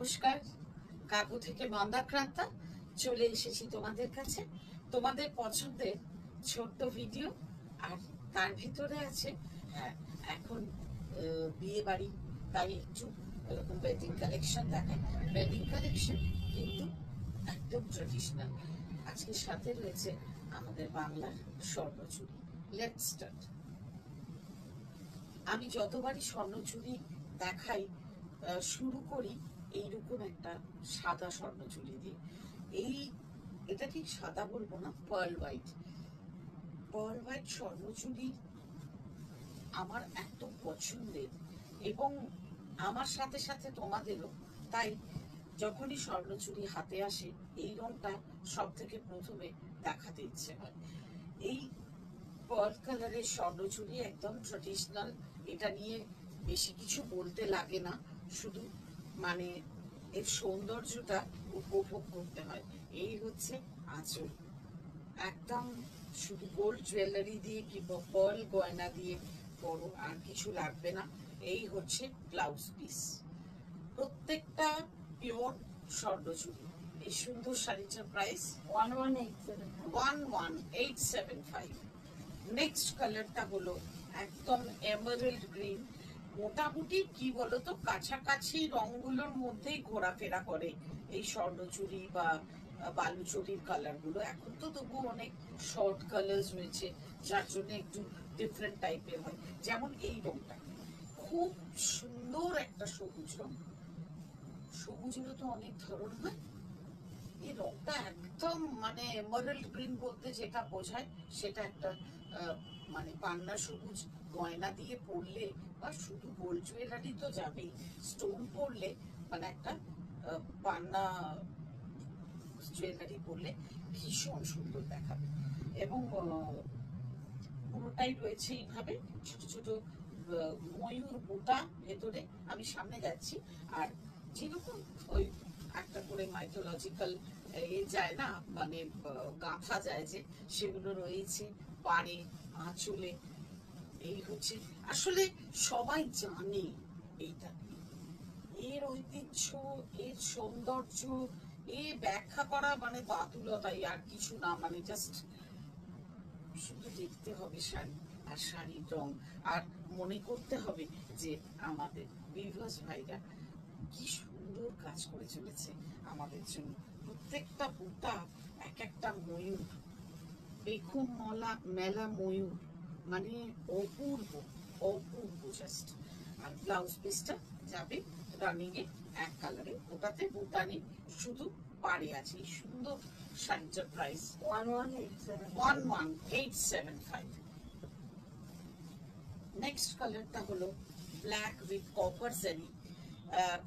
নমস্কার, কাকু থেকে মন্দাক্রান্তা চলে এসেছি তোমাদের কাছে। তোমাদের পছন্দের ছোট্ট ভিডিও, আর তার ভিতরে আছে এখন বিয়ে বাড়ি, তাই একটু এরকম ওয়েডিং কালেকশন দেখায়। ওয়েডিং কালেকশন কিন্তু একদম ট্রেডিশনাল। আজকে সাথে রয়েছে আমাদের বাংলার স্বর্ণচুরি। Let's start. আমি যতবারই স্বর্ণচুরি দেখাই শুরু করি এইরকম একটা সাদা স্বর্ণচুরি দিয়ে। এটা ঠিক সাদা বলবো না, পার্ল হোয়াইট স্বর্ণচুরি আমার একদম পছন্দের, এবং আমার সাথে সাথে তোমাদেরও। তাই যখনই স্বর্ণচুরি হাতে আসে এই রংটা সব থেকে প্রথমে দেখাতে ইচ্ছে হয়। এই পার্ল কালারের স্বর্ণচুরি একদম ট্রেডিশনাল। এটা নিয়ে বেশি কিছু বলতে লাগে না, শুধু মানে এর সৌন্দর্যটা উপভোগ করতে হয়। এই হচ্ছে আঁচল, একদম শুধু গোল্ড জুয়েলারি দিয়ে কিংবা পার্ল গয়না দিয়ে করো, আর কিছু লাগবে না। এই হচ্ছে ব্লাউজ পিস, প্রত্যেকটা পিওর স্বর্ণচুরি। এই সুন্দর শাড়িটার প্রাইস 11,875। নেক্সট কালারটা হলো একদম এমারেল্ড গ্রিন। মোটামুটি কি বলতো, কাছাকাছি রঙগুলোর মধ্যেই ঘোরাফেরা করে এই স্বর্ণচুরি বা বালুচুরির কালার গুলো। এখন তো তবু অনেক শর্ট কালার্স হয়েছে, যার জন্য একটু ডিফারেন্ট টাইপের হয়। যেমন এই রংটা খুব সুন্দর একটা সবুজ রং। সবুজেরও তো অনেক ধরন হয়, এই রংটা একদম মানে এমারেল্ড গ্রিন বলতে যেটা বোঝায় সেটা একটা মানে পান্না সবুজ গয়না দিয়ে পরলে, বা শুধু গোল্ড জুয়েলারি তো যাবেই, স্টোন পরলে মানে একটা পান্না জুয়েলারি পরলে ভীষণ সুন্দর দেখাবে। এবং পুরোটাই রয়েছে এইভাবে ছোট ছোট ময়ূর বোটা ভেতরে। আমি সামনে যাচ্ছি, আর যেরকম ওই একটা করে মাইথোলজিক্যাল যায় না, মানে গাঁথা যায় যে, সেগুলো রয়েছে পাড়ে, আঁচলে। এই হচ্ছে আসলে সবাই জানে এইটা, এর ঐতিহ্য, এর সৌন্দর্য, ব্যাখ্যা করা মানে বাতুলতাই, আর কিছু না। মানে জাস্ট শুধু দেখতে হবে শাড়ি আর শাড়ির রং, আর মনে করতে হবে যে আমাদের বিভাস ভাইরা কি সুন্দর কাজ করে চলেছে আমাদের জন্য। প্রত্যেকটা বুটা এক একটা ময়ূর, বেখুন মেলা ময়ূর, মানে অপূর্ব অপূর্ব জাস্ট। আর ব্লাউজ পিসটা যাবে রানিং এ এক কালারে, ওটাতে বুটা নেই, শুধু পাড়ে আছে। সুন্দর শাড়িটার প্রাইস 11,875। নেক্সট কালারটা হলো ব্ল্যাক উইথ কপার জারি।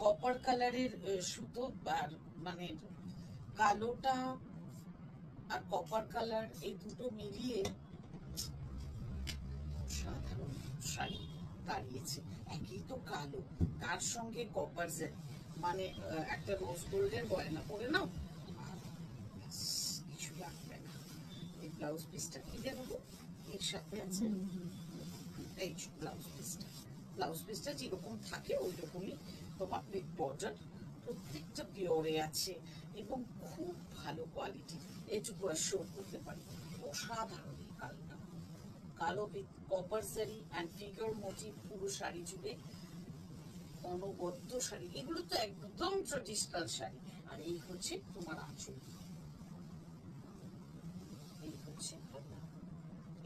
কপার কালারের সুতো, আর মানে কালোটা আর কপার কালার এই দুটো মিলিয়ে সাধারণ শাড়ি দাঁড়িয়েছে। একই তো কালো, তার সঙ্গে কপার জারি, মানে একটা রোজ গোল্ডের গয়না পরে নাও, আর কিছু লাগবে না। এই ব্লাউজ পিসটা কি দেবো এর সাথে আছে, এই ব্লাউজ পিসটা যেরকম থাকে ওই রকমই তোমার বিগ বর্ডার, প্রত্যেকটা পিওরে আছে এবং খুব ভালো কোয়ালিটি। এটুকু আর শো করতে পারি। অসাধারণ কালোটা, কালো উইথ কপার জারি অ্যান্ড ফিগার মোটিভ পুরো শাড়ি জুড়ে, অনবদ্য শাড়ি। এগুলো তো একদম ট্রেডিশনাল শাড়ি। আর এই হচ্ছে তোমার আঁচল, এই হচ্ছে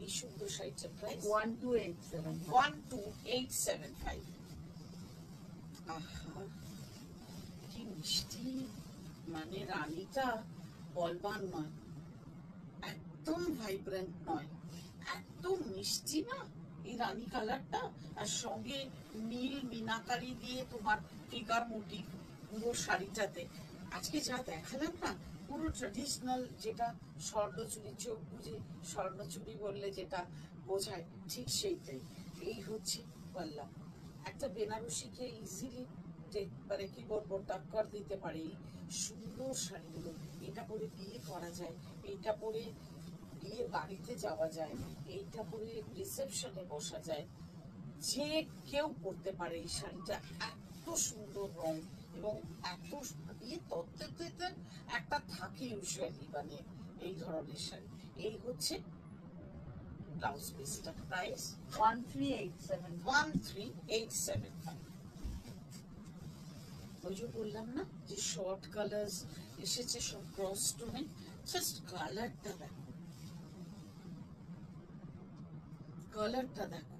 এই সুন্দর শাড়িটার প্রাইস 12,875। আহা কি মিষ্টি, মানে রানীটা বলবান নয়, একদম ভাইব্রেন্ট নয়, একদম মিষ্টি না এই রানী কালারটা। আর সঙ্গে নীল মিনাকারি দিয়ে তোমার ফিগার মোটিভ পুরো শাড়িটাতে। আজকে যা দেখালাম না, পুরো ট্রেডিশনাল, যেটা স্বর্ণচুরি, চোখ বুঝে স্বর্ণচুরি বললে যেটা বোঝায়, ঠিক সেইটাই। এই হচ্ছে পাল্লা। একটা বেনারসিকে ইজিলি মানে কি বলবো, টক্কর দিতে পারে এই সুন্দর শাড়িগুলো। এটা পরে বিয়ে করা যায়, এইটা পরে বিয়ে বাড়িতে যাওয়া যায়, এইটা পরে রিসেপশনে বসা যায়, যে কেউ পরতে পারে এই শাড়িটা। এত সুন্দর রং, এবং এত ইয়ে তত্ত্বের একটা থাকে ইউজুয়ালি, মানে এই ধরনের শাড়ি। এই হচ্ছে ব্লাউজ পিসটা, প্রাইস 13,875। ওই যে বললাম না যে শর্ট কালার্স এসেছে সব ক্রস টোনে, জাস্ট কালারটা দেখো, কালারটা দেখো,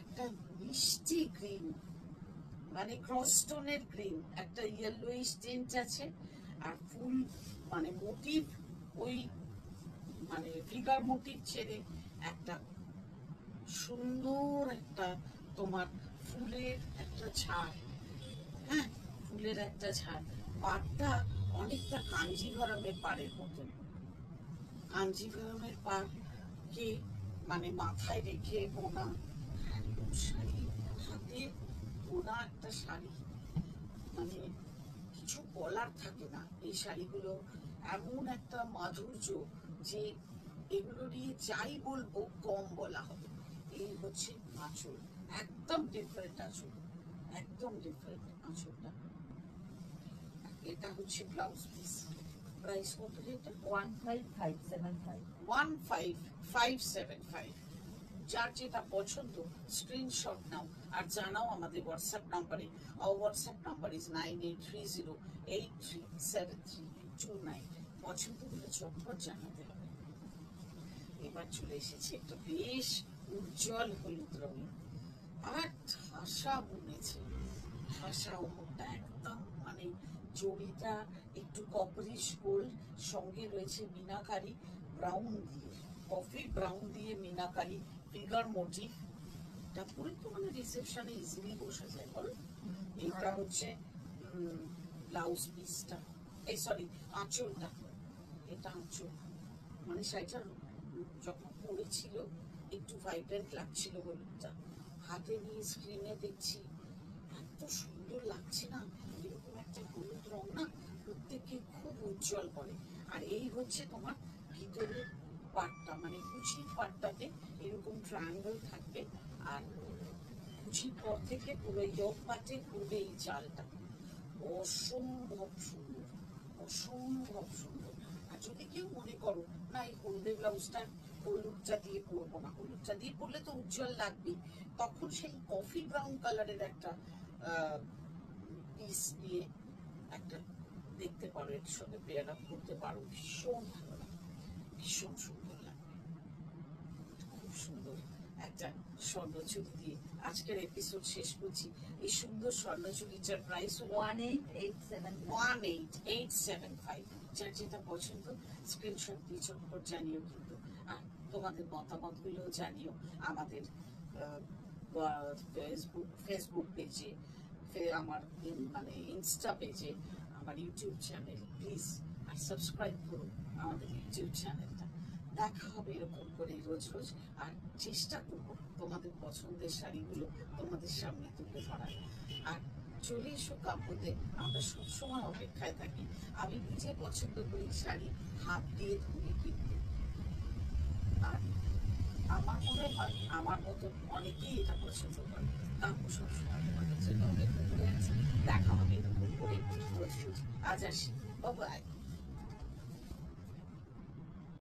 একটা মিষ্টি গ্রিন, মানে ক্রস টোনের গ্রিন, একটা ইয়েলোইশ টিন্ট আছে, আর ফুল মানে মোটিভ, ওই মানে ফিগার মোটিভ ছেড়ে একটা সুন্দর একটা তোমার ফুলের একটা ঝাড়, হ্যাঁ ফুলের একটা ঝাড়। পাড়টা অনেকটা কাঞ্জিভরমের পাড়ের মতন, কাঞ্জিভরমের পাড়কে মানে মাথায় রেখে বোনা শাড়ি, হাতে বোনা একটা শাড়ি, মানে কিছু বলার থাকে না। এই শাড়িগুলো এমন একটা মাধুর্য যে এগুলো নিয়ে যাই বলবো কম বলা হবে। এই হচ্ছে আঁচল, একদম ডিফারেন্ট আঁচল, একদম ডিফারেন্ট আঁচলটা। এটা হচ্ছে ব্লাউজ পিস, প্রাইস কত এটা? 15,575। যার যেটা পছন্দ স্ক্রিনশট নাও আর জানাও আমাদের হোয়াটসঅ্যাপ নাম্বারে। our WhatsApp number is 9830837329। পছন্দ হলে চটপট জানাতে হবে। এবার চলে এসেছে একটা বেশ উজ্জ্বল হলুদ রঙের, আর ঠাসা বুনেছে, ঠাসা ওপরটা একদম, মানে জড়িটা একটু কপারিশ গোল্ড, সঙ্গে রয়েছে মিনাকারি ব্রাউন দিয়ে, কফি ব্রাউন দিয়ে মিনাকারি ফিগার মোটিভ। এটা পুরো তো মানে রিসেপশনে ইজিলি বসা যায় বল। এটা হচ্ছে ব্লাউজ পিসটা, এই সরি আঁচলটা, এটা আঁচল। মানে শাড়িটা যখন পরেছিল একটু ভাইব্রেন্ট লাগছিল হলুদটা, হাতে নিয়ে স্ক্রিনে দেখছি এত সুন্দর লাগছে না। এরকম একটা হলুদ রং না প্রত্যেককে খুব উজ্জ্বল করে। আর এই হচ্ছে তোমার ভিতরের পাটটা, মানে কুচির পাটটাতে এরকম ট্রায়াঙ্গেল থাকবে, আর কুচির পর থেকে পুরো ইয়োগ পাটে পুরো এই চালটা অসম্ভব সুন্দর, অসম্ভব সুন্দর। আর যদি কেউ মনে করো না এই হলুদের ব্লাউজটা হলুদটা দিয়ে পরবো না, হলুদটা দিয়ে পরলে তো উজ্জ্বল লাগবে, তখন সেই কফি ব্রাউন কালারের একটা পিস দিয়ে একটা দেখতে পারো, এর সঙ্গে পেয়ার আপ করতে পারো, ভীষণ ভালো লাগে, ভীষণ সুন্দর লাগে, খুব সুন্দর একটা স্বর্ণচুরি দিয়ে আজকের এপিসোড শেষ করছি। এই সুন্দর স্বর্ণচুরিটার প্রাইস হলো 18,875। যার যেটা পছন্দ স্ক্রিনশট দিয়ে চটপট জানিও কিন্তু, আর তোমাদের মতামতগুলো জানিও আমাদের ফেসবুক পেজে, আমার মানে ইনস্টা পেজে, আমার ইউটিউব চ্যানেল, প্লিজ আর সাবস্ক্রাইব করুন আমাদের ইউটিউব চ্যানেলটা। দেখা হবে এরকম করে রোজ রোজ, আর চেষ্টা করবো তোমাদের পছন্দের শাড়িগুলো তোমাদের সামনে তুলে ধরার। আর চলে এসো কাপড়ে, আমরা সবসময় অপেক্ষায় থাকি। আমি নিজে পছন্দ করি শাড়ি হাত দিয়ে ধরে কিনতে, আর আমার মনে হয় আমার মতো অনেকেই এটা পছন্দ করে। কাপড় সবসময় তোমাদের জন্য অপেক্ষা করে আছে। দেখা হবে এরকম করে রোজ রোজ। আজ আসি, বাই।